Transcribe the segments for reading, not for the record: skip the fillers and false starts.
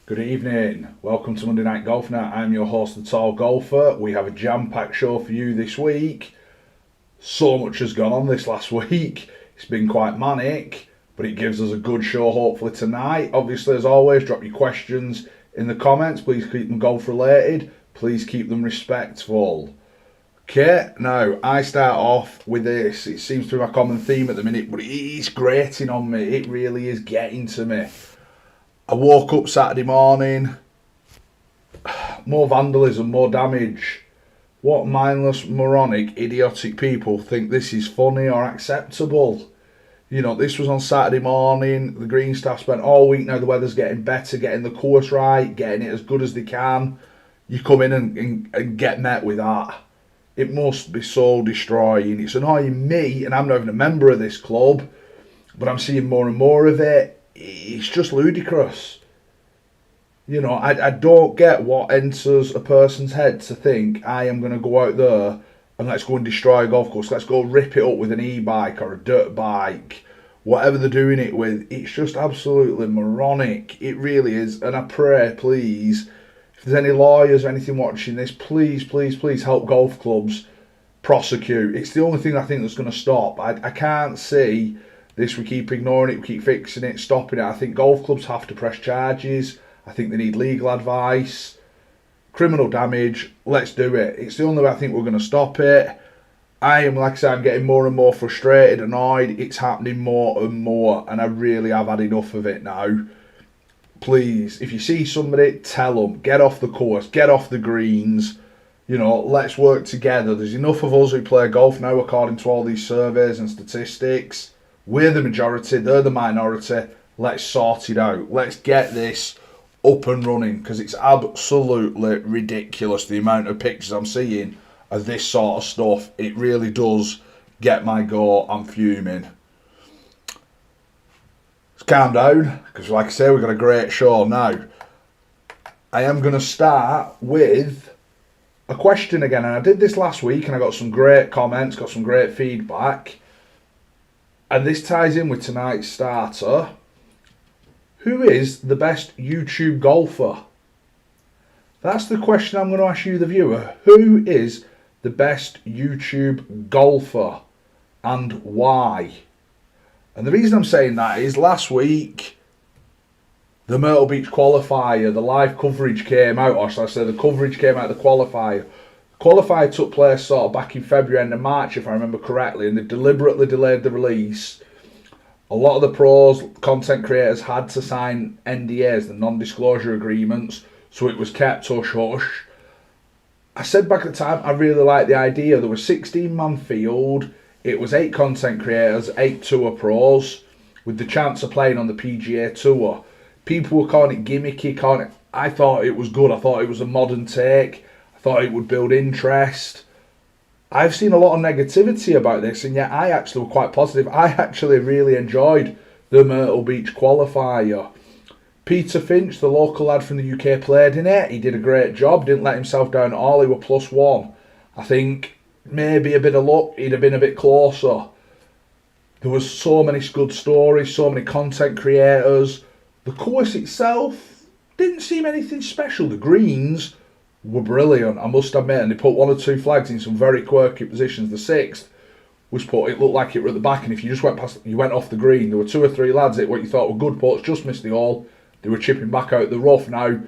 Good evening. Welcome to Monday Night Golf Night. I'm your host, the Tall Golfer. We have a jam-packed show for you this week. So much has gone on this last week. It's been quite manic, but it gives us a good show hopefully tonight. Obviously, as always, drop your questions in the comments. Please keep them golf related. Please keep them respectful. Okay, now I start off with this. It seems to be my common theme at the minute, but it is grating on me. It really is getting to me. I woke up Saturday morning, more vandalism, more damage. What mindless, moronic, idiotic people think this is funny or acceptable? You know, this was on Saturday morning. The green staff spent all week, now the weather's getting better, getting the course right, getting it as good as they can. You come in and get met with that. It must be soul destroying. It's annoying me, and I'm not even a member of this club, but I'm seeing more and more of it. It's just ludicrous. You know, I don't get what enters a person's head to think I am going to go out there and let's go and destroy a golf course. Let's go rip it up with an e-bike or a dirt bike, whatever they're doing it with. It's just absolutely moronic. It really is. And I pray, please, if there's any lawyers or anything watching this, please, please, please help golf clubs prosecute. It's the only thing I think that's going to stop. I can't see this. We keep ignoring it, we keep fixing it, stopping it. I think golf clubs have to press charges. I think they need legal advice. Criminal damage, let's do it. It's the only way I think we're going to stop it. I am, like I say, I'm getting more and more frustrated, annoyed. It's happening more and more, and I really have had enough of it now. Please, if you see somebody, tell them, get off the course, get off the greens. You know, let's work together. There's enough of us who play golf now, according to all these surveys and statistics. We're the majority, they're the minority. Let's sort it out. Let's get this up and running, because it's absolutely ridiculous the amount of pictures I'm seeing of this sort of stuff. It really does get my goat. I'm fuming. Let's calm down, because like I say, we've got a great show now. I am going to start with a question again, and I did this last week and I got some great comments, got some great feedback, and this ties in with tonight's starter. Who is the best YouTube golfer? That's the question I'm going to ask you, the viewer. Who is the best YouTube golfer and why? And the reason I'm saying that is last week, the Myrtle Beach qualifier, the live coverage came out, or should I say the coverage came out of the qualifier. The qualifier took place sort of back in February and March, if I remember correctly, and they deliberately delayed the release. A lot of the pros, content creators, had to sign NDAs, the non-disclosure agreements, so it was kept hush-hush. I said back at the time, I really liked the idea. There was a 16-man field. It was 8 content creators, 8 tour pros, with the chance of playing on the PGA Tour. People were calling it gimmicky, I thought it was good. I thought it was a modern take. I thought it would build interest. I've seen a lot of negativity about this, and yet I actually were quite positive. I actually really enjoyed the Myrtle Beach qualifier. Peter Finch, the local lad from the UK, played in it. He did a great job, didn't let himself down at all. He were +1. I think maybe a bit of luck, he'd have been a bit closer. There was so many good stories, so many content creators. The course itself didn't seem anything special. The greens were brilliant, I must admit, and they put 1 or 2 flags in some very quirky positions. The 6th was put, it looked like it were at the back, and if you just went past, you went off the green. There were 2 or 3 lads at what you thought were good putts, just missed the hole. They were chipping back out the rough. Now,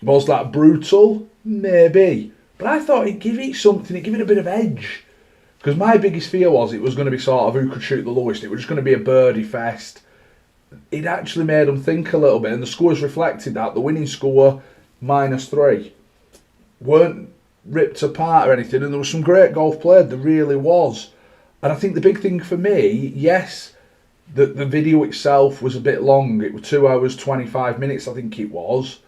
was that brutal? Maybe, but I thought it'd give it something, it'd give it a bit of edge, because my biggest fear was it was going to be sort of who could shoot the lowest. It was just going to be a birdie fest. It actually made them think a little bit, and the scores reflected that. The winning score, -3. Weren't ripped apart or anything, and there was some great golf played, there really was. And I think the big thing for me, yes, the video itself was a bit long. It was 2 hours 25 minutes, I think it was.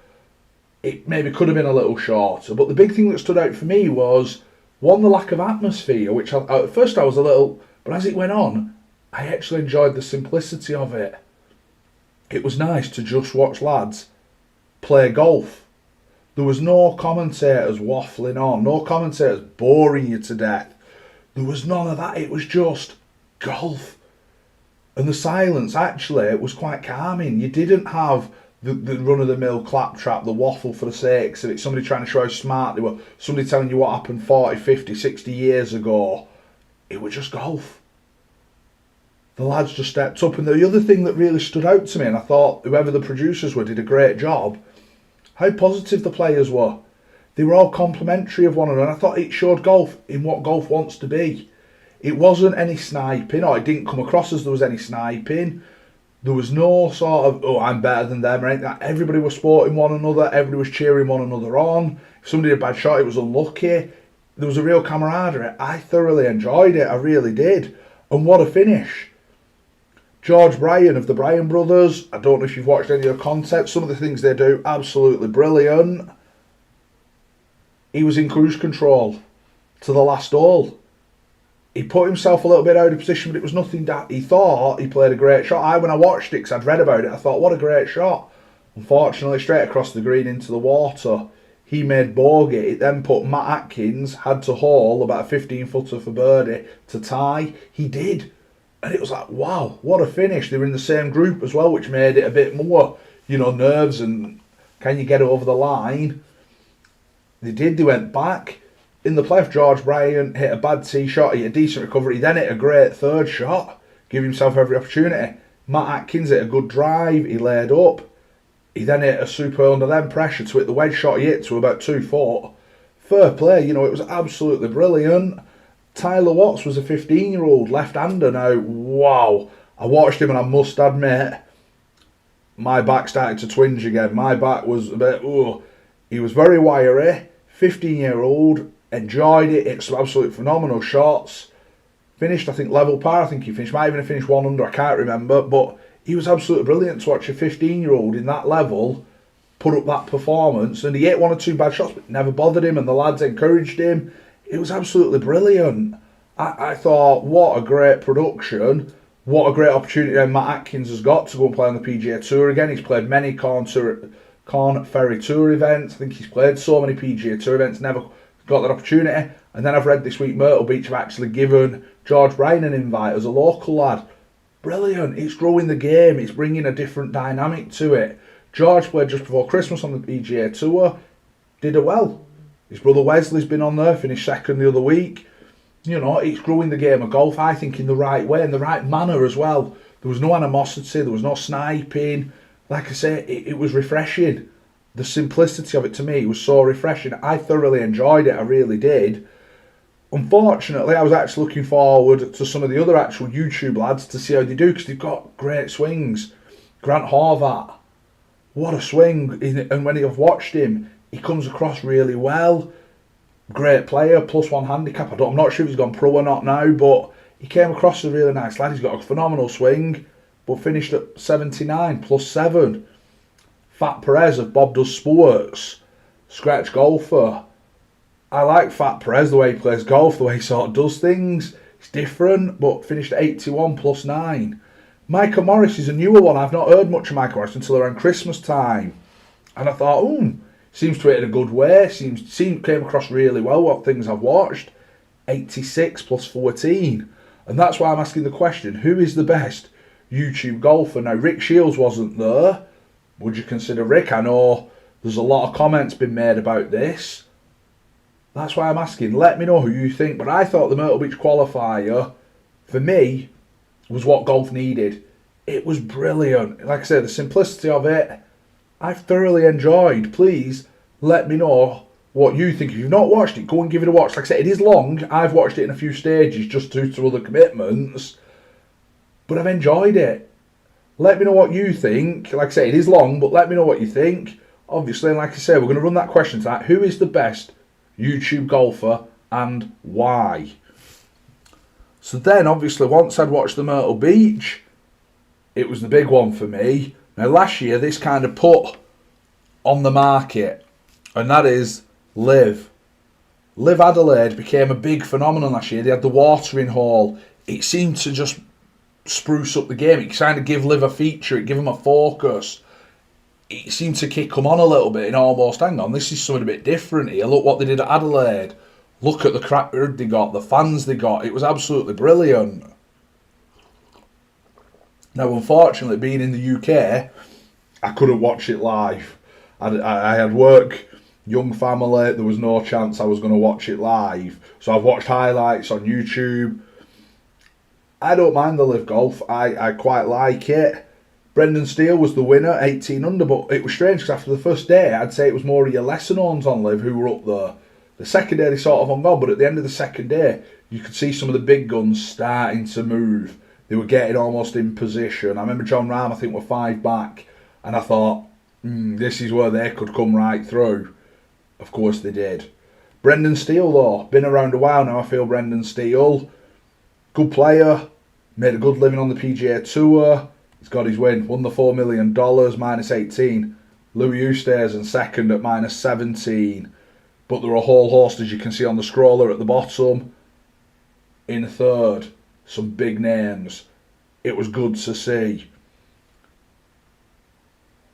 It maybe could have been a little shorter, but the big thing that stood out for me was, one, the lack of atmosphere, which at first I was a little, but as it went on, I actually enjoyed the simplicity of it. It was nice to just watch lads play golf. There was no commentators waffling on, no commentators boring you to death. There was none of that. It was just golf. And the silence, actually, it was quite calming. You didn't have the run-of-the-mill claptrap, the waffle for the sakes of it, somebody trying to show how smart they were, somebody telling you what happened 40, 50, 60 years ago. It was just golf. The lads just stepped up. And the other thing that really stood out to me, and I thought whoever the producers were did a great job, how positive the players were. They were all complimentary of one another. And I thought it showed golf in what golf wants to be. It wasn't any sniping, or it didn't come across as there was any sniping. There was no sort of, oh, I'm better than them or anything. Everybody was supporting one another. Everybody was cheering one another on. If somebody did a bad shot, it was unlucky. There was a real camaraderie. I thoroughly enjoyed it. I really did. And what a finish. George Bryan of the Bryan brothers. I don't know if you've watched any of their content. Some of the things they do, absolutely brilliant. He was in cruise control to the last hole. He put himself a little bit out of position, but it was nothing that he thought he played a great shot. When I watched it, because I'd read about it, I thought, what a great shot. Unfortunately, straight across the green into the water, he made bogey. It then put Matt Atkins, had to haul about a 15-footer for birdie to tie. He did. And it was like, wow, what a finish. They were in the same group as well, which made it a bit more, nerves and can you get it over the line? They did. They went back. In the playoff, George Bryan hit a bad tee shot, he had a decent recovery, he then hit a great third shot, give himself every opportunity. Matt Atkins hit a good drive, he laid up, he then hit a super under them pressure to hit the wedge shot he hit to about 2 foot. Fair play, it was absolutely brilliant. Tyler Watts was a 15-year-old left-hander now, wow. I watched him and I must admit, my back started to twinge again. My back was a bit, he was very wiry, 15-year-old, enjoyed it. It's some absolutely phenomenal shots. Finished, I think, level par. I think he finished, might even have finished 1 under, I can't remember. But he was absolutely brilliant to watch a 15-year-old in that level put up that performance. And he hit 1 or 2 bad shots, but it never bothered him. And the lads encouraged him. It was absolutely brilliant. I thought, what a great production. What a great opportunity Matt Atkins has got to go and play on the PGA Tour again. He's played many Corn Ferry Tour events. I think he's played so many PGA Tour events, never got that opportunity. And then I've read this week Myrtle Beach have actually given George Bryan an invite as a local lad. Brilliant. It's growing the game. It's bringing a different dynamic to it. George played just before Christmas on the PGA Tour. Did it well. His brother Wesley's been on there, finished second the other week. It's growing the game of golf, I think, in the right way, in the right manner as well. There was no animosity, there was no sniping. Like I say, it was refreshing. The simplicity of it to me was so refreshing. I thoroughly enjoyed it, I really did. Unfortunately, I was actually looking forward to some of the other actual YouTube lads to see how they do, because they've got great swings. Grant Horvat, what a swing. And when I've watched him, he comes across really well. Great player, +1 handicap. I'm not sure if he's gone pro or not now, but he came across as a really nice lad. He's got a phenomenal swing, but finished at 79, +7. Fat Perez of Bob Does Sports, scratch golfer. I like Fat Perez, the way he plays golf, the way he sort of does things. It's different, but finished at 81, +9. Michael Morris is a newer one. I've not heard much of Michael Morris until around Christmas time. And I thought, seems to hit in a good way. Came across really well, what things I've watched. 86, +14. And that's why I'm asking the question, who is the best YouTube golfer? Now, Rick Shields wasn't there. Would you consider Rick? I know there's a lot of comments been made about this. That's why I'm asking. Let me know who you think. But I thought the Myrtle Beach qualifier, for me, was what golf needed. It was brilliant. Like I said, the simplicity of it, I've thoroughly enjoyed. Please let me know what you think. If you've not watched it, go and give it a watch. Like I said, it is long. I've watched it in a few stages just due to other commitments. But I've enjoyed it. Let me know what you think. Like I say, it is long, but let me know what you think. Obviously, and like I say, we're going to run that question tonight. Who is the best YouTube golfer and why? So then, obviously, once I'd watched the Myrtle Beach, it was the big one for me. Now, last year, this kind of put on the market, and that is LIV. LIV Adelaide became a big phenomenon last year. They had the watering hole. It seemed to just spruce up the game. It kind of give LIV a feature. It gave them a focus. It seemed to kick them on a little bit and almost, hang on, this is something a bit different here. Look what they did at Adelaide. Look at the crowd they got, the fans they got. It was absolutely brilliant. Now, unfortunately, being in the UK, I couldn't watch it live. I had work, young family. There was no chance I was going to watch it live. So I've watched highlights on YouTube. I don't mind the LIV Golf. I quite like it. Brendan Steele was the winner, 18 under, but it was strange because after the first day, I'd say it was more of your lesser knowns on LIV who were up there. The second day, they sort of hung on, but at the end of the second day, you could see some of the big guns starting to move. They were getting almost in position. I remember John Rahm, I think, were 5 back, and I thought, this is where they could come right through. Of course they did. Brendan Steele, though, been around a while now. I feel Brendan Steele, good player, made a good living on the PGA Tour. He's got his win, won the $4 million, minus 18. Louis Oosthuizen in second at minus 17. But there are a whole host, as you can see on the scroller at the bottom. In third, some big names. It was good to see.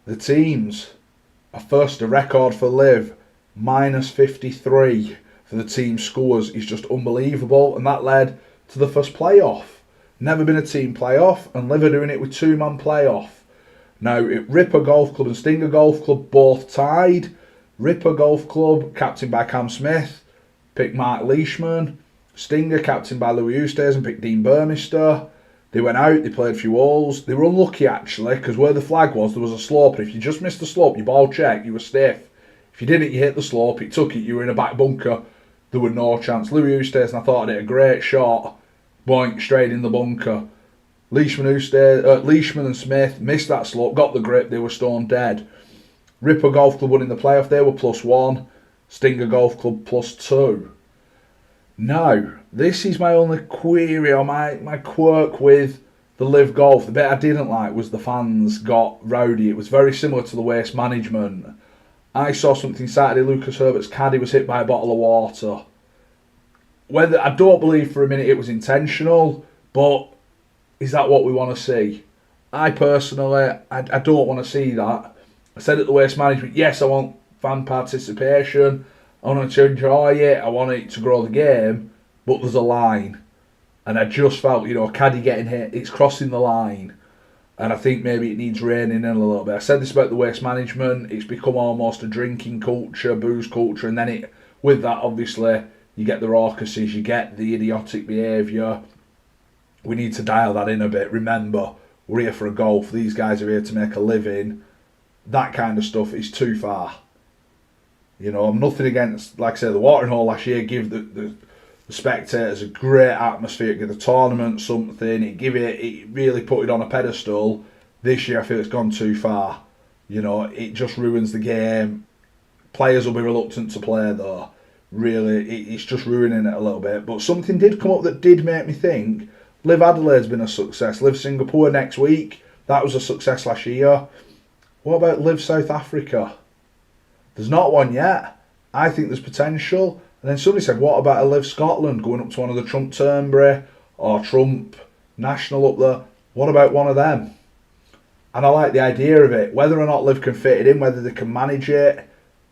The teams are first, a record for LIV, minus 53 for the team scores is just unbelievable, and that led to the first playoff. Never been a team playoff, and LIV are doing it with 2-man playoff. Now, Ripper Golf Club and Stinger Golf Club both tied. Ripper Golf Club, captained by Cam Smith, picked Mark Leishman. Stinger, captained by Louis Oosthuizen, picked Dean Burmester. They went out, they played a few holes. They were unlucky, actually, because where the flag was, there was a slope. And if you just missed the slope, you ball check, you were stiff. If you didn't, you hit the slope, it took it, you were in a back bunker. There were no chance. Louis Oosthuizen, I thought, hit a great shot. Boink, straight in the bunker. Leishman and Smith missed that slope, got the grip, they were stone dead. Ripper Golf Club won in the playoff, they were +1. Stinger Golf Club +2. Now, this is my only query or my quirk with the LIV Golf. The bit I didn't like was the fans got rowdy. It was very similar to the Waste Management. I saw something Saturday, Lucas Herbert's caddy was hit by a bottle of water. Whether I don't believe for a minute it was intentional, but is that what we want to see? I personally, I don't want to see that. I said at the Waste Management, yes, I want fan participation. I want to enjoy it. I want it to grow the game, but there's a line. And I just felt, a caddy getting hit, it's crossing the line. And I think maybe it needs reining in a little bit. I said this about the Waste Management. It's become almost a drinking culture, booze culture. And then with that, obviously, you get the raucouses, you get the idiotic behaviour. We need to dial that in a bit. Remember, we're here for a golf. These guys are here to make a living. That kind of stuff is too far. I'm nothing against, like I say, the watering hole last year. Give the spectators a great atmosphere. Give the tournament something. It really put it on a pedestal. This year, I feel it's gone too far. It just ruins the game. Players will be reluctant to play though. Really, it's just ruining it a little bit. But something did come up that did make me think. LIV Adelaide's been a success. LIV Singapore next week. That was a success last year. What about LIV South Africa? There's not one yet. I think there's potential. And then somebody said, what about a LIV Scotland going up to one of the Trump Turnberry or Trump National up there? What about one of them? And I like the idea of it. Whether or not LIV can fit it in, whether they can manage it,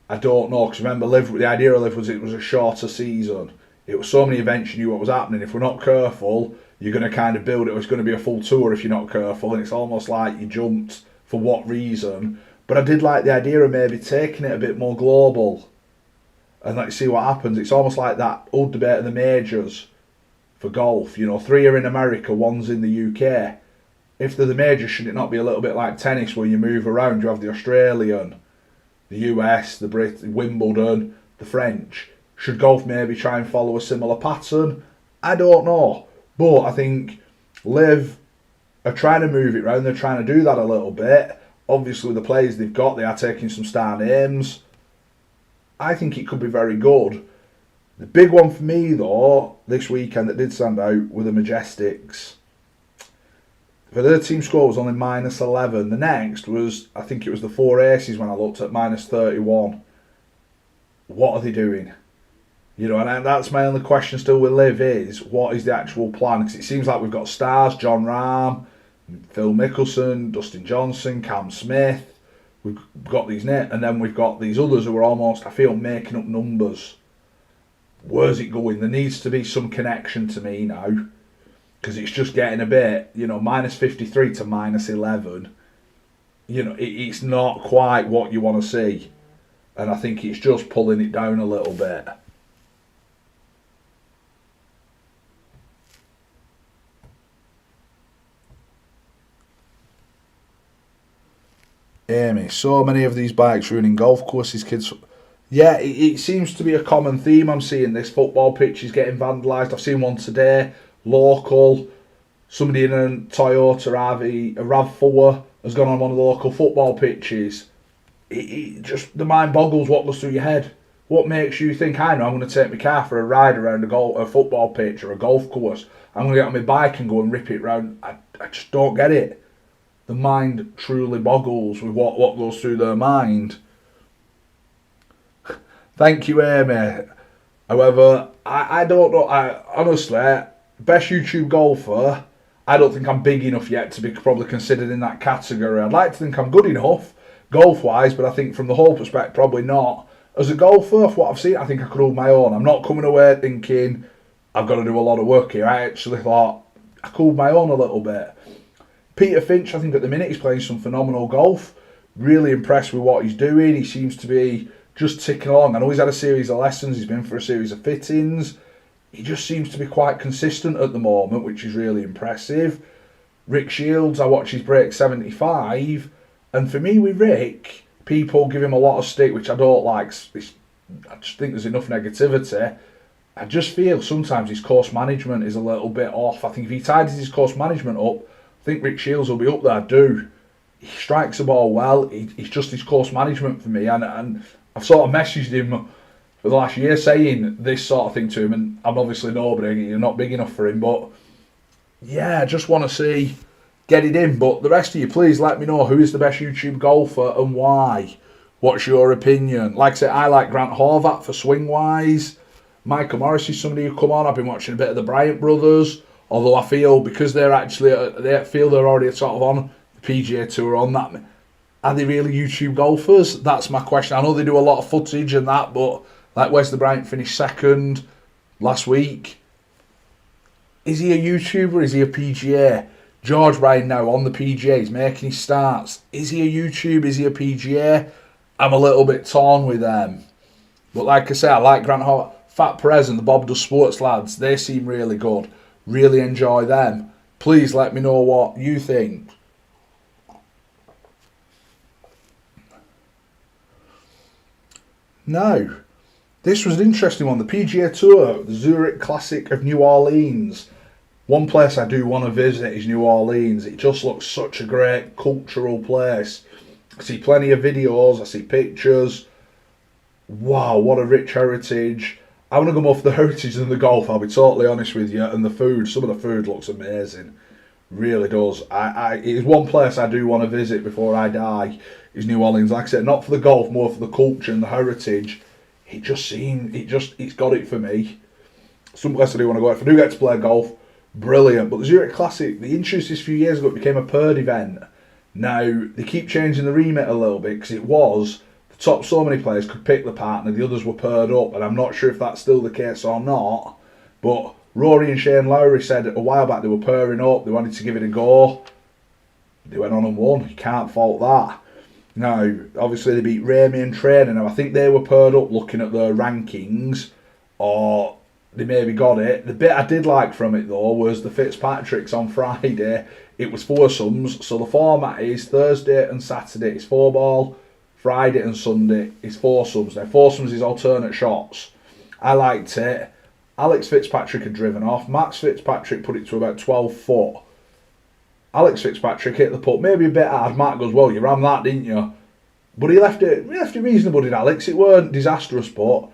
I don't know. Because remember, the idea of LIV was it was a shorter season. It was so many events, you knew what was happening. If we're not careful, you're going to kind of build it. It's going to be a full tour if you're not careful. And it's almost like you jumped for what reason. But I did like the idea of maybe taking it a bit more global. And let's see what happens. It's almost like that old debate of the majors for golf. 3 are in America, 1's in the UK. If they're the majors, should it not be a little bit like tennis where you move around? You have the Australian, the US, the Brit, Wimbledon, the French. Should golf maybe try and follow a similar pattern? I don't know. But I think LIV are trying to move it round. They're trying to do that a little bit. Obviously, the players they've got, they are taking some star names. I think it could be very good. The big one for me, though, this weekend that did stand out were the Majestics. For their team score was only minus 11. The next was, I think it was the 4 Aces when I looked at minus 31. What are they doing? And that's my only question still with LIV is, what is the actual plan? Because it seems like we've got stars, John Rahm, Phil Mickelson, Dustin Johnson, Cam Smith. We've got these and then we've got these others who are almost, I feel, making up numbers. Where's it going? There needs to be some connection to me now. Because it's just getting a bit, minus 53 to minus 11. it's not quite what you want to see. And I think it's just pulling it down a little bit. Amy, so many of these bikes ruining golf courses, kids. Yeah, it seems to be a common theme. I'm seeing this football pitch is getting vandalised. I've seen one today, local. Somebody in a Toyota RV, a RAV4, has gone on one of the local football pitches. It just, the mind boggles what goes through your head. What makes you think, I know, I'm going to take my car for a ride around a football pitch or a golf course. I'm going to get on my bike and go and rip it round. I just don't get it. The mind truly boggles with what goes through their mind. Thank you, Amy. However, I don't know. Honestly, best YouTube golfer, I don't think I'm big enough yet to be probably considered in that category. I'd like to think I'm good enough, golf-wise, but I think from the whole perspective, probably not. As a golfer, for what I've seen, I think I could hold my own. I'm not coming away thinking I've got to do a lot of work here. I actually thought I could hold my own a little bit. Peter Finch, I think at the minute he's playing some phenomenal golf. Really impressed with what he's doing. He seems to be just ticking along. I know he's had a series of lessons. He's been for a series of fittings. He just seems to be quite consistent at the moment, which is really impressive. Rick Shields, I watch his break 75. And for me with Rick, people give him a lot of stick, which I don't like. I just think there's enough negativity. I just feel sometimes his course management is a little bit off. I think if he tidies his course management up, I think Rick Shields will be up there, He strikes the ball well. He's just his course management for me. And I've sort of messaged him for the last year saying this sort of thing to him. And I'm obviously nobody. You're not big enough for him. But yeah, I just want to get it in. But the rest of you, please let me know who is the best YouTube golfer and why. What's your opinion? Like I said, I like Grant Horvat for swing-wise. Michael Morris is somebody who come on. I've been watching a bit of the Bryant brothers. Although I feel because they're already sort of on the PGA Tour on that, are they really YouTube golfers? That's my question. I know they do a lot of footage and that, but like Wesley Bryant finished second last week. Is he a YouTuber? Is he a PGA? George Bryan now on the PGA, he's making his starts. Is he a YouTube? Is he a PGA? I'm a little bit torn with them. But like I say, I like Grant Hart, Fat Perez and the Bob Does Sports lads. They seem really good. Really enjoy them. Please let me know what you think. Now, this was an interesting one. The PGA Tour, the Zurich Classic of New Orleans. One place I do want to visit is New Orleans. It just looks such a great cultural place. I see plenty of videos, I see pictures. Wow, what a rich heritage. I want to go more for the heritage than the golf, I'll be totally honest with you. And the food, some of the food looks amazing. Really does. It is one place I do want to visit before I die, is New Orleans. Like I said, not for the golf, more for the culture and the heritage. It's got it for me. Some place I do want to go. If I do get to play golf, brilliant. But the Zurich Classic, they introduced this a few years ago, it became a paired event. Now, they keep changing the remit a little bit, because it was top so many players could pick the partner, the others were paired up, and I'm not sure if that's still the case or not, but Rory and Shane Lowry said a while back they were pairing up, they wanted to give it a go, they went on and won, you can't fault that. Now, obviously they beat Ramey and Trainer, now I think they were paired up looking at their rankings, or they maybe got it. The bit I did like from it though was the Fitzpatrick's on Friday, it was foursomes, so the format is Thursday and Saturday it's 4-ball, Friday and Sunday is foursomes. Now, foursomes is alternate shots. I liked it. Alex Fitzpatrick had driven off. Max Fitzpatrick put it to about 12 foot. Alex Fitzpatrick hit the putt, maybe a bit hard. Matt goes, well, you ran that, didn't you? But he left it reasonable, did Alex? It weren't disastrous putt.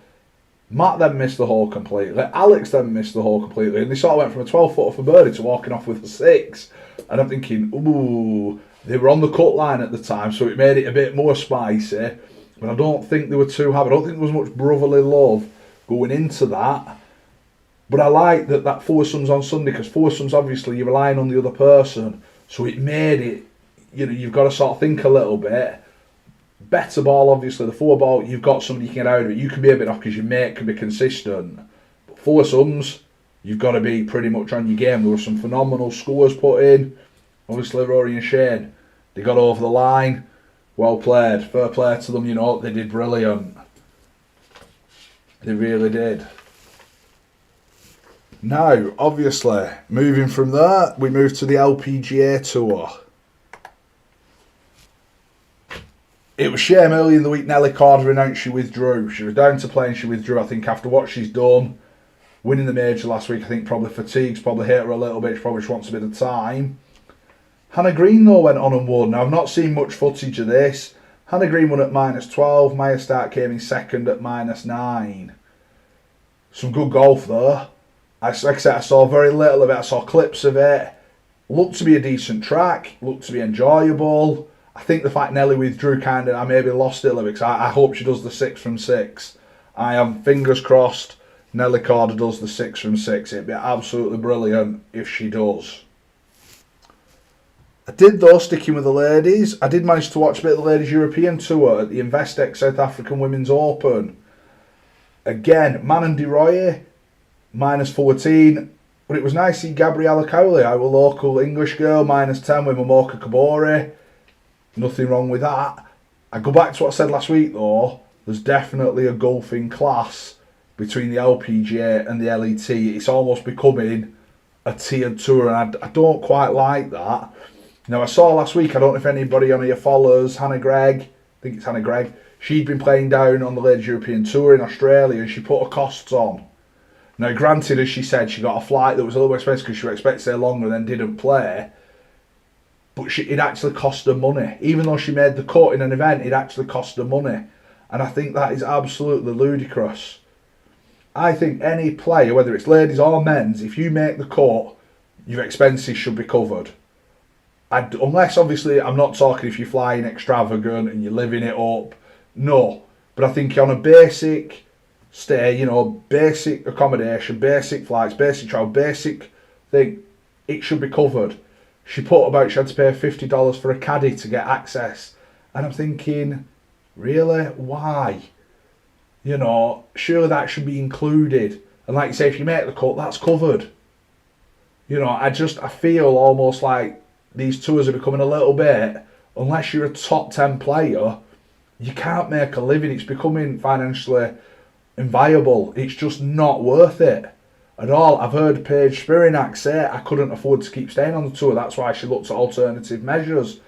Matt then missed the hole completely. Alex then missed the hole completely. And they sort of went from a 12 footer for birdie to walking off with a 6. And I'm thinking, ooh, they were on the cut line at the time, so it made it a bit more spicy. But I don't think they were too happy. I don't think there was much brotherly love going into that. But I like that foursomes on Sunday, because foursomes, obviously, you're relying on the other person. So it made it, you've got to sort of think a little bit. Better ball, obviously, the 4-ball, you've got somebody you can get out of it. You can be a bit off because your mate can be consistent. But foursomes, you've got to be pretty much on your game. There were some phenomenal scores put in. Obviously, Rory and Shane, they got over the line. Well played. Fair play to them, you know, they did brilliant. They really did. Now, obviously, moving from there, we move to the LPGA Tour. It was shame early in the week Nelly Carter announced she withdrew. She was down to play and she withdrew, I think, after what she's done. Winning the major last week, I think probably fatigue's probably hit her a little bit. She probably just wants a bit of time. Hannah Green, though, went on and won. Now, I've not seen much footage of this. Hannah Green won at -12. Maya Stark came in second at -9. Some good golf there. Like I said, I saw very little of it. I saw clips of it. Looked to be a decent track. Looked to be enjoyable. I think the fact Nelly withdrew I maybe lost it a little bit, because I hope she does the 6 from 6. I am fingers crossed Nelly Carter does the 6 from 6. It'd be absolutely brilliant if she does. I did, though, sticking with the ladies, I did manage to watch a bit of the Ladies European Tour at the Investec South African Women's Open. Again, Manon de Royer, -14. But it was nice to see Gabriella Cowley, our local English girl, -10 with Momoka Kabori. Nothing wrong with that. I go back to what I said last week, though. There's definitely a golfing class between the LPGA and the LET. It's almost becoming a tiered tour, and I don't quite like that. Now, I saw last week, I don't know if anybody on here follows Hannah Gregg. I think it's Hannah Gregg. She'd been playing down on the Ladies European Tour in Australia, and she put her costs on. Now, granted, as she said, she got a flight that was a little bit expensive because she was expected to stay longer and then didn't play. But it actually cost her money. Even though she made the cut in an event, it actually cost her money. And I think that is absolutely ludicrous. I think any player, whether it's ladies or men's, if you make the cut, your expenses should be covered. Unless, obviously, I'm not talking if you're flying extravagant and you're living it up. No. But I think on a basic stay, you know, basic accommodation, basic flights, basic travel, basic thing, it should be covered. She had to pay $50 for a caddy to get access. And I'm thinking, really? Why? You know, surely that should be included. And like you say, if you make the cut, that's covered. You know, I feel almost like these tours are becoming a little bit, unless you're a top 10 player, you can't make a living. It's becoming financially inviable. It's just not worth it at all. I've heard Paige Spiranak say I couldn't afford to keep staying on the tour. That's why she looked at alternative measures.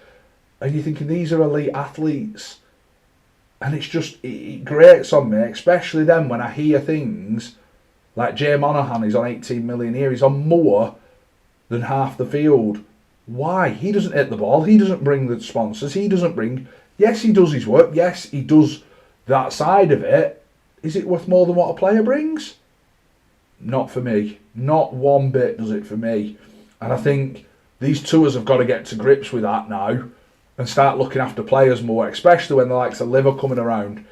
And you're thinking, these are elite athletes. And it's just, it grates on me, especially then when I hear things like Jay Monahan is on 18 million a year. He's on more than half the field. Why? He doesn't hit the ball. He doesn't bring the sponsors. He doesn't bring... Yes, he does his work. Yes, he does that side of it. Is it worth more than what a player brings? Not for me. Not one bit does it for me. And I think these tours have got to get to grips with that now and start looking after players more, especially when the likes of LIV are coming around.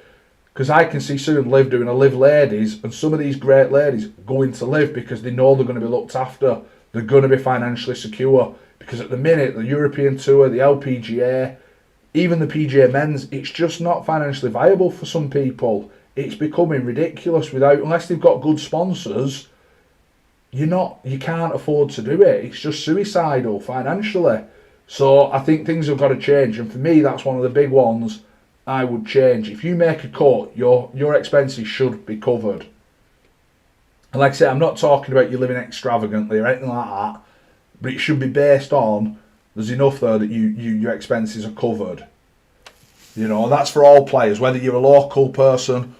Because I can see soon LIV doing a LIV Ladies, and some of these great ladies going to LIV because they know they're going to be looked after. They're going to be financially secure. Because at the minute, the European Tour, the LPGA, even the PGA men's, it's just not financially viable for some people. It's becoming ridiculous unless they've got good sponsors. You can't afford to do it. It's just suicidal financially. So I think things have got to change, and for me, that's one of the big ones I would change. If you make a cut, your expenses should be covered. And like I said, I'm not talking about you living extravagantly or anything like that, but it should be based on there's enough there that your expenses are covered. You know, and that's for all players, whether you're a local person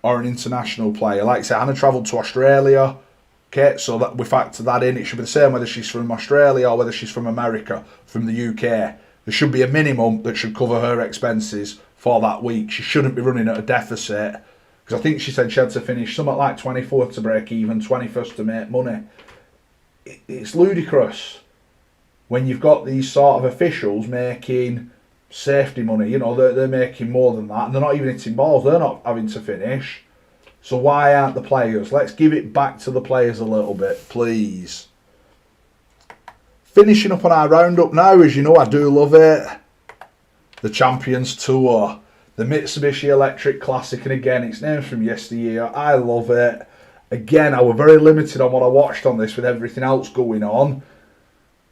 or an international player. Like I said, Hannah travelled to Australia. Okay, so that we factor that in. It should be the same whether she's from Australia or whether she's from America, from the UK. There should be a minimum that should cover her expenses for that week. She shouldn't be running at a deficit. Because I think she said she had to finish something like 24th to break even, 21st to make money. It's ludicrous when you've got these sort of officials making safety money. You know, they're making more than that, and they're not even hitting balls. They're not having to finish. So why aren't the players? Let's give it back to the players a little bit, please. Finishing up on our roundup now, as you know, I do love it. The Champions Tour. The Mitsubishi Electric Classic, and again, it's named from yesteryear. I love it. Again, I was very limited on what I watched on this with everything else going on.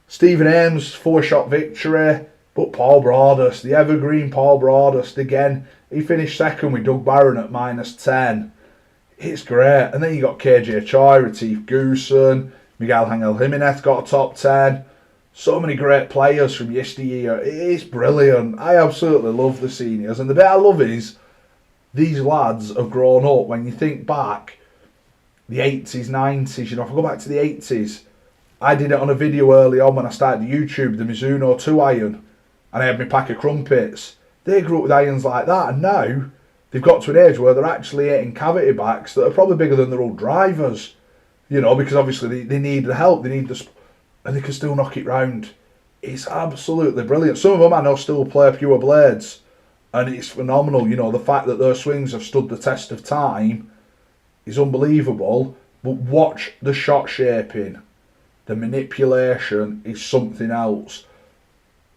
Stephen Ames, 4-shot victory. But Paul Broadhurst, the evergreen Paul Broadhurst, again, he finished second with Doug Barron at -10. It's great. And then you got KJ Choi, Retief Goosen, Miguel Angel Jimenez got a top 10. So many great players from yesteryear. It's brilliant. I absolutely love the seniors. And the bit I love is these lads have grown up. When you think back, the 80s, 90s, you know, if I go back to the 80s, I did it on a video early on when I started YouTube, the Mizuno 2 iron, and I had my pack of crumpets. They grew up with irons like that, and now they've got to an age where they're actually hitting cavity backs that are probably bigger than their old drivers. You know, because obviously they need the help, they need the, and they can still knock it round. It's absolutely brilliant. Some of them I know still play pure blades, and it's phenomenal. You know, the fact that their swings have stood the test of time is unbelievable. But watch the shot shaping, the manipulation is something else.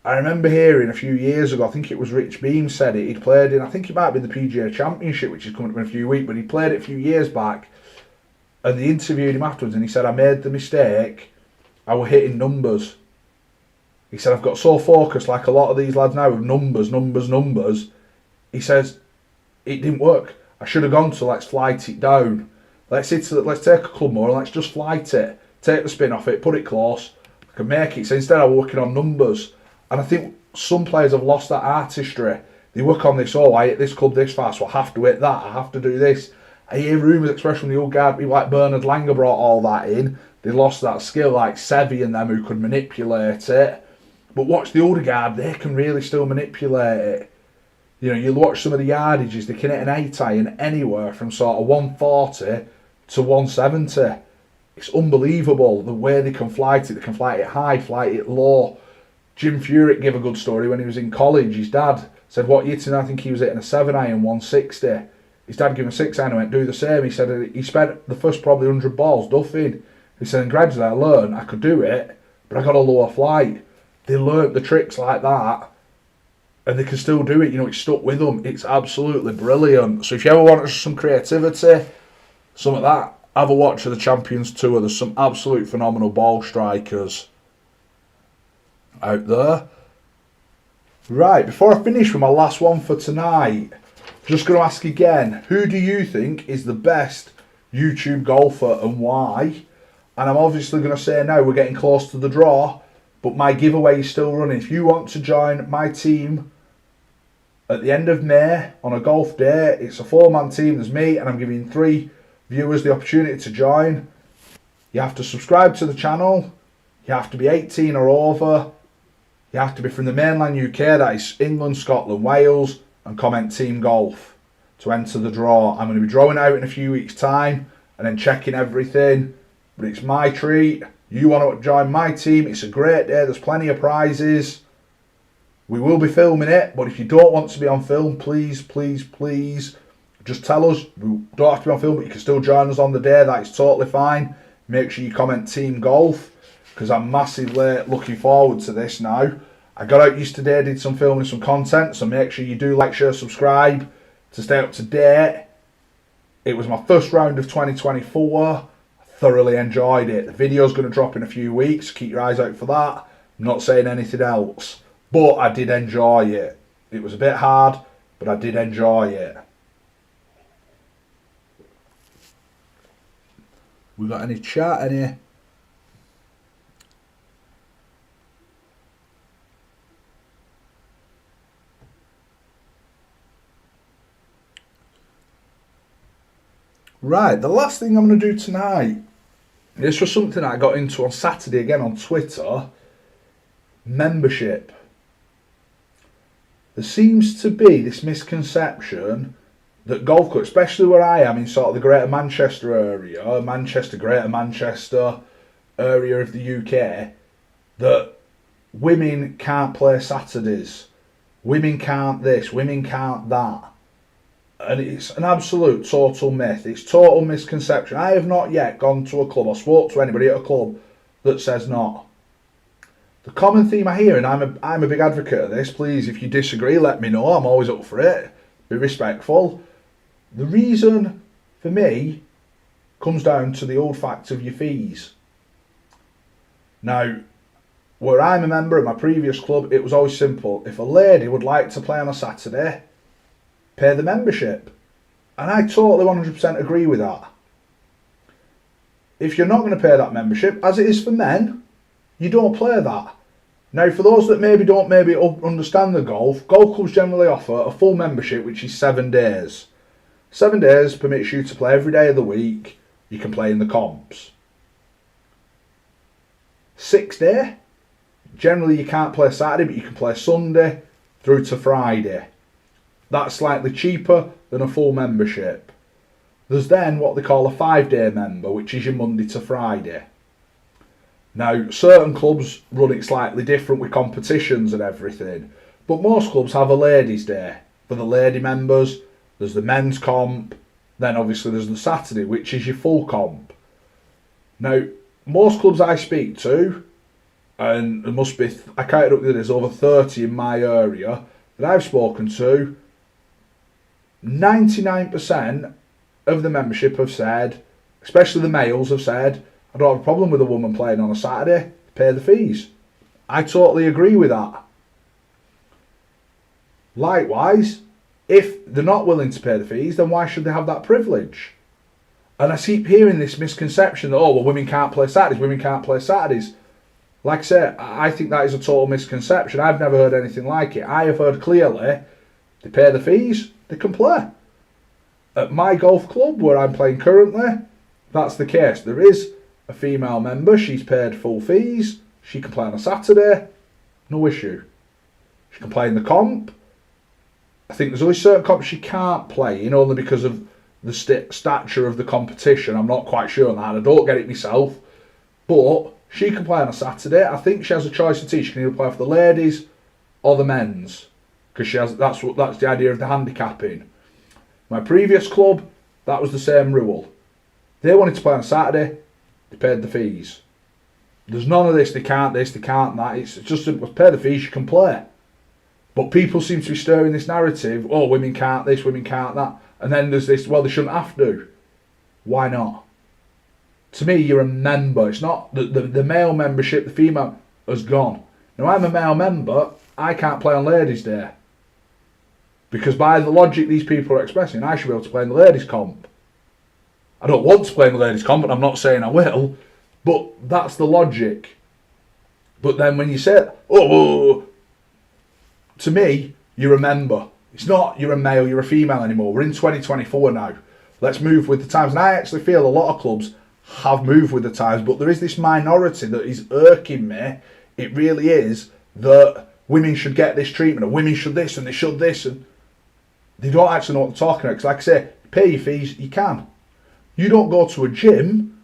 I remember hearing a few years ago, I think it was Rich Beam said it, he'd played in, I think it might have been the PGA Championship, which is coming up in a few weeks, but he played it a few years back, and they interviewed him afterwards, and he said, I made the mistake, I were hitting numbers. He said, I've got so focused, like a lot of these lads now, with numbers. He says, it didn't work. I should have gone to let's flight it down. Let's take a club more and let's just flight it. Take the spin off it, put it close. I can make it. So instead I'm working on numbers. And I think some players have lost that artistry. They work on this, I hit this club this fast, so I have to hit that, I have to do this. I hear rumours, especially from the old guard, people like Bernard Langer brought all that in. They lost that skill, like Seve and them, who could manipulate it. But watch the older guard, they can really still manipulate it. You know, you'll watch some of the yardages, they can hit an 8 iron anywhere from sort of 140 to 170. It's unbelievable the way they can flight it. They can flight it high, flight it low. Jim Furyk gave a good story when he was in college. His dad said, what you hitting? I think he was hitting a 7 iron, 160. His dad gave him a 6 iron and went, do the same. He said he spent the first probably 100 balls duffing. He said, and gradually I learned I could do it, but I got a lower flight. They learnt the tricks like that, and they can still do it. You know, it's stuck with them. It's absolutely brilliant. So if you ever want some creativity, some of that, have a watch of the Champions Tour. There's some absolute phenomenal ball strikers out there. Right, before I finish with my last one for tonight, just going to ask again, who do you think is the best YouTube golfer and why? And I'm obviously going to say now we're getting close to the draw, but my giveaway is still running. If you want to join my team at the end of May on a golf day, it's a 4-man team. There's me, and I'm giving 3 viewers the opportunity to join. You have to subscribe to the channel. You have to be 18 or over. You have to be from the mainland UK, that is England, Scotland, Wales, and comment Team Golf to enter the draw. I'm going to be drawing out in a few weeks' time and then checking everything. But it's my treat. You want to join my team, it's a great day. There's plenty of prizes. We will be filming it, but if you don't want to be on film, please, just tell us. We don't have to be on film, but you can still join us on the day. That is totally fine. Make sure you comment Team Golf, because I'm massively looking forward to this now. I got out yesterday, did some filming, some content, so make sure you do like, share, subscribe to stay up to date. It was my first round of 2024. I thoroughly enjoyed it. The video's going to drop in a few weeks. Keep your eyes out for that. I'm not saying anything else, but I did enjoy it. It was a bit hard, but I did enjoy it. We got any chat, any? Right, the last thing I'm going to do tonight, this was something I got into on Saturday again on Twitter, membership. There seems to be this misconception that golf clubs, especially where I am in sort of the Greater Manchester area, Greater Manchester area of the UK, that women can't play Saturdays, women can't this, women can't that. And it's an absolute total myth. It's total misconception. I have not yet gone to a club or spoke to anybody at a club that says not. The common theme I hear, and I'm a big advocate of this, please, if you disagree, let me know. I'm always up for it. Be respectful. The reason, for me, comes down to the old fact of your fees. Now, where I'm a member of my previous club, it was always simple. If a lady would like to play on a Saturday, pay the membership. And I totally 100% agree with that. If you're not going to pay that membership, as it is for men, you don't play that. Now, for those that maybe don't understand the golf clubs generally offer a full membership, which is 7 days. 7 days permits you to play every day of the week. You can play in the comps. 6 day, generally you can't play Saturday, but you can play Sunday through to Friday. That's slightly cheaper than a full membership. There's then what they call a 5-day member, which is your Monday to Friday. Now, certain clubs run it slightly different with competitions and everything, but most clubs have a ladies' day for the lady members. There's the men's comp, then obviously there's the Saturday, which is your full comp. Now, most clubs I speak to, and there must be, I counted up that there's over 30 in my area that I've spoken to, 99% of the membership have said, especially the males have said, I don't have a problem with a woman playing on a Saturday, pay the fees. I totally agree with that. Likewise, if they're not willing to pay the fees, then why should they have that privilege? And I keep hearing this misconception that, oh, well, women can't play Saturdays. Like I say, I think that is a total misconception. I've never heard anything like it. I have heard clearly, they pay the fees, they can play. At my golf club, where I'm playing currently, that's the case. There is a female member, she's paid full fees, she can play on a Saturday, no issue. She can play in the comp. I think there's only certain comps she can't play in, only because of the stature of the competition. I'm not quite sure on that, I don't get it myself. But she can play on a Saturday. I think she has a choice to teach. She can either play for the ladies or the men's, because she has. That's the idea of the handicapping. My previous club, that was the same rule. They wanted to play on a Saturday, they paid the fees. There's none of this, they can't that. It's just simple, pay the fees, you can play. But people seem to be stirring this narrative, oh, women can't this, women can't that. And then there's this, well, they shouldn't have to. Why not? To me, you're a member. It's not the male membership, the female has gone. Now, I'm a male member, I can't play on Ladies' Day. Because by the logic these people are expressing, I should be able to play in the ladies' comp. I don't want to play in the ladies' comp, and I'm not saying I will, but that's the logic. But then when you say, oh, to me, you're a member. It's not you're a male, you're a female anymore. We're in 2024 now. Let's move with the times. And I actually feel a lot of clubs have moved with the times, but there is this minority that is irking me. It really is, that women should get this treatment, and women should this, and they should this, and they don't actually know what they're talking about. Because like I say, pay your fees, you can. You don't go to a gym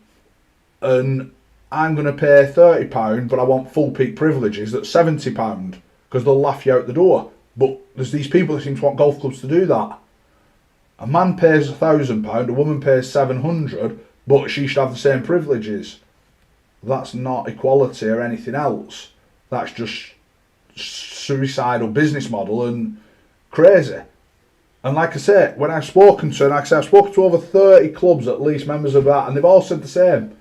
and I'm going to pay £30, but I want full peak privileges, that's £70, because they'll laugh you out the door. But there's these people that seem to want golf clubs to do that. A man pays £1,000, a woman pays £700, but she should have the same privileges. That's not equality or anything else. That's just suicidal business model and crazy. And like I say, when I've spoken to, I've spoken to over 30 clubs at least, members of that, and they've all said the same.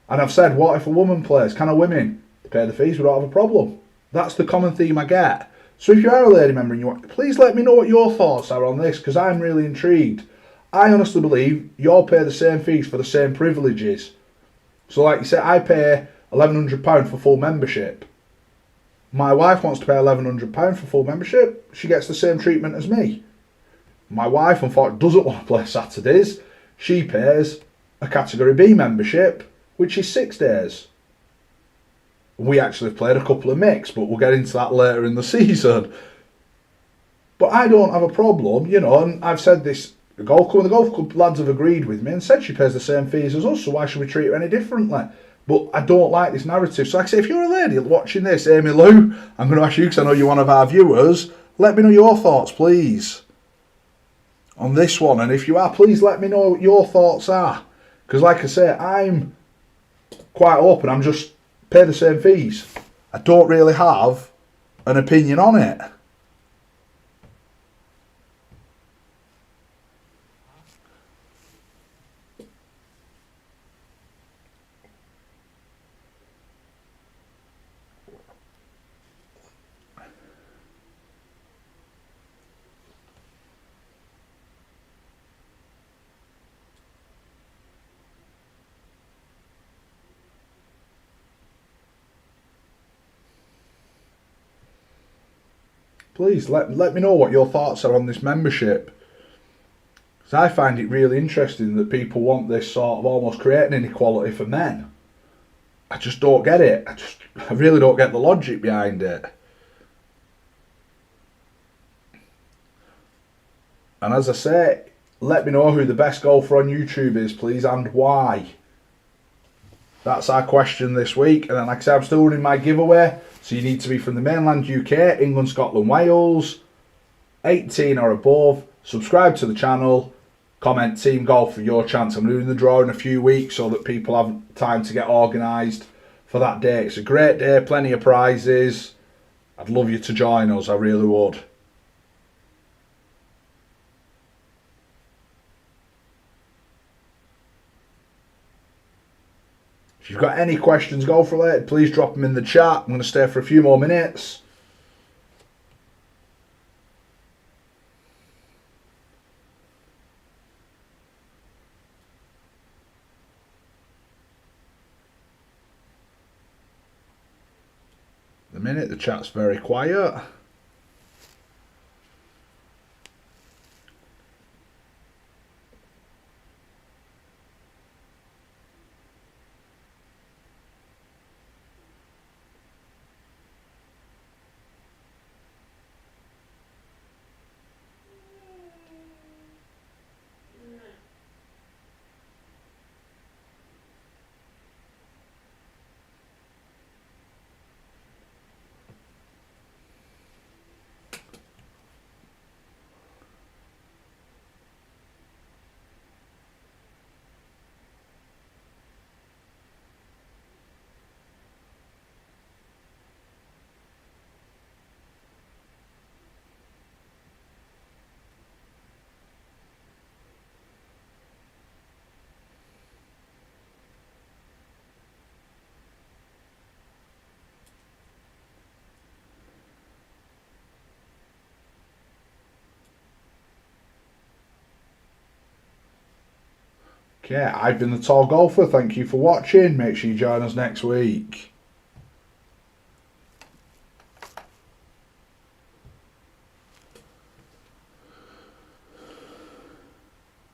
And I've said, what if a woman plays? Can a women? They pay the fees, we don't have a problem. That's the common theme I get. So if you are a lady member and you want, please let me know what your thoughts are on this, because I'm really intrigued. I honestly believe you all pay the same fees for the same privileges. So like you said, I pay £1,100 for full membership. My wife wants to pay £1,100 for full membership. She gets the same treatment as me. My wife, unfortunately, doesn't want to play Saturdays. She pays a Category B membership, which is 6 days. We actually have played a couple of mix, but we'll get into that later in the season. But I don't have a problem, you know, and I've said this, the golf club lads have agreed with me and said she pays the same fees as us, so why should we treat her any differently? But I don't like this narrative. So like I say, if you're a lady watching this, Amy Lou, I'm going to ask you, because I know you're one of our viewers, let me know your thoughts, please, on this one. And if you are, please let me know what your thoughts are, because like I say, I'm quite open. I'm just pay the same fees. I don't really have an opinion on it. please let me know what your thoughts are on this membership. Because I find it really interesting that people want this sort of almost creating inequality for men. I just don't get it. I really don't get the logic behind it. And as I say, let me know who the best golfer on YouTube is, please, and why. That's our question this week. And then, like I said, I'm still running my giveaway. So you need to be from the mainland UK, England, Scotland, Wales, 18 or above. Subscribe to the channel. Comment Team Golf for your chance. I'm doing the draw in a few weeks so that people have time to get organised for that day. It's a great day, plenty of prizes. I'd love you to join us, I really would. If you've got any questions golf related, please drop them in the chat. I'm going to stay for a few more minutes. At the minute, the chat's very quiet. Okay, I've been the Tall Golfer. Thank you for watching. Make sure you join us next week.